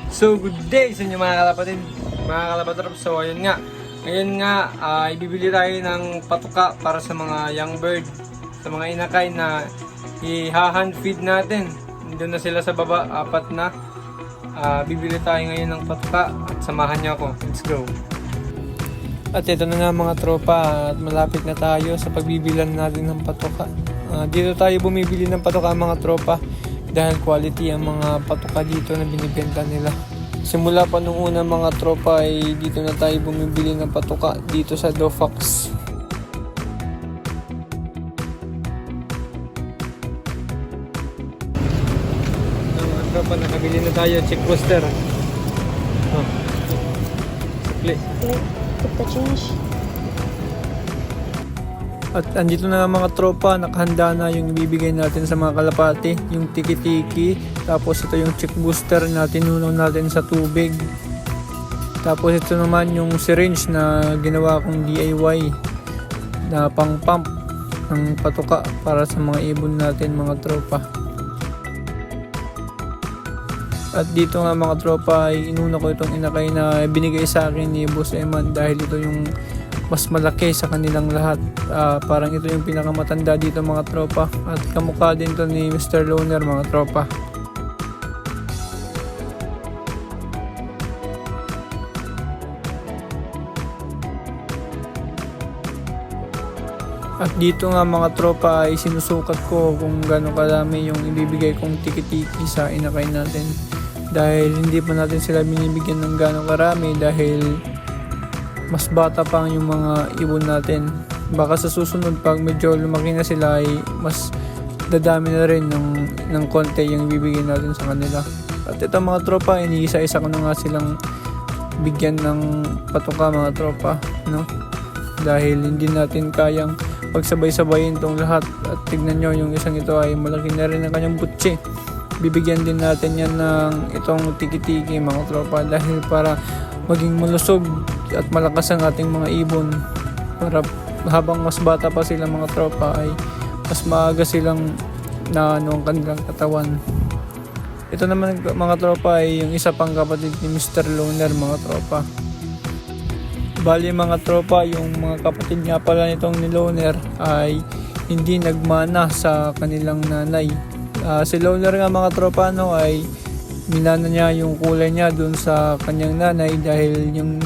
So good day sa inyo mga kalapatid, mga kalapatrop. So ayun nga, ngayon nga ibibili tayo ng patuka para sa mga young bird, sa mga inakay na i-hand feed natin. Doon na sila sa baba, apat na. Bibili tayo ngayon ng patuka at samahan niyo ako. Let's go. At ito na nga mga tropa, at malapit na tayo sa pagbibilan natin ng patuka. Dito tayo bumibili ng patuka mga tropa dahil quality ang mga patuka dito na binibenta nila. Simula pa nung una mga tropa ay dito na tayo bumibili ng patuka dito sa Dofax. Mga tropa, nakabili na tayo, check booster. Sakli. Put the change. At andito na mga tropa, nakahanda na yung ibibigay natin sa mga kalapati, yung tiki-tiki, tapos ito yung check booster na tinunaw natin sa tubig. Tapos ito naman yung syringe na ginawa kong DIY na pang pump ng patuka para sa mga ibon natin mga tropa. At dito nga mga tropa ay inuna ko itong inakay na binigay sa akin ni Boss Eman dahil ito yung mas malaki sa kanilang lahat. Parang ito yung pinakamatanda dito mga tropa. At kamukha din to ni Mr. Loner mga tropa. At dito nga mga tropa ay sinusukat ko kung gano'ng kadami yung ibibigay kong tiki-tiki sa inakay natin. Dahil hindi pa natin sila binibigyan ng gano'ng karami dahil mas bata pa yung mga ibon natin. Baka sa susunod pag medyo lumaki na sila ay mas dadami na rin ng konti yung ibibigay natin sa kanila. At ito mga tropa, iniisa-isa ko na nga silang bigyan ng patuka mga tropa, no? Dahil hindi natin kayang pagsabay-sabayin tong lahat. At tignan nyo, yung isang ito ay malaki na rin ang kanyang butsi. Bibigyan din natin yan ng itong tiki-tiki mga tropa dahil para maging malusog at malakas ang ating mga ibon, para habang mas bata pa sila mga tropa ay mas maaga silang naano ang kanilang katawan. Ito naman mga tropa ay yung isa pang kapatid ni Mr. Loner mga tropa. Bali mga tropa, yung mga kapatid nga pala nitong ni Loner ay hindi nagmana sa kanilang nanay. Si Loner nga mga tropa ay minana niya yung kulay niya dun sa kanyang nanay dahil yung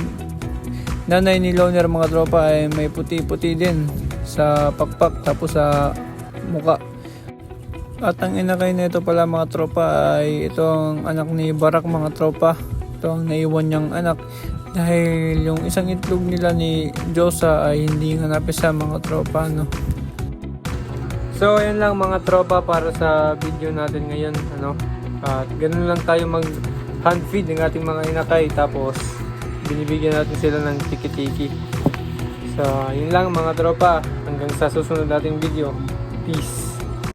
nanay ni Loner mga tropa ay may puti-puti din sa pakpak tapos sa muka. At ang inakay na ito pala mga tropa ay itong anak ni Barak mga tropa. Ito ang naiwan niyang anak dahil yung isang itlog nila ni Josa ay hindi nga napisa mga tropa, no? So ayun lang mga tropa para sa video natin ngayon, ano? At ganun lang tayo mag hand feed ng ating mga inakay tapos binibigyan natin sila ng tiki-tiki. So yun lang mga tropa, hanggang sa susunod nating video. Peace.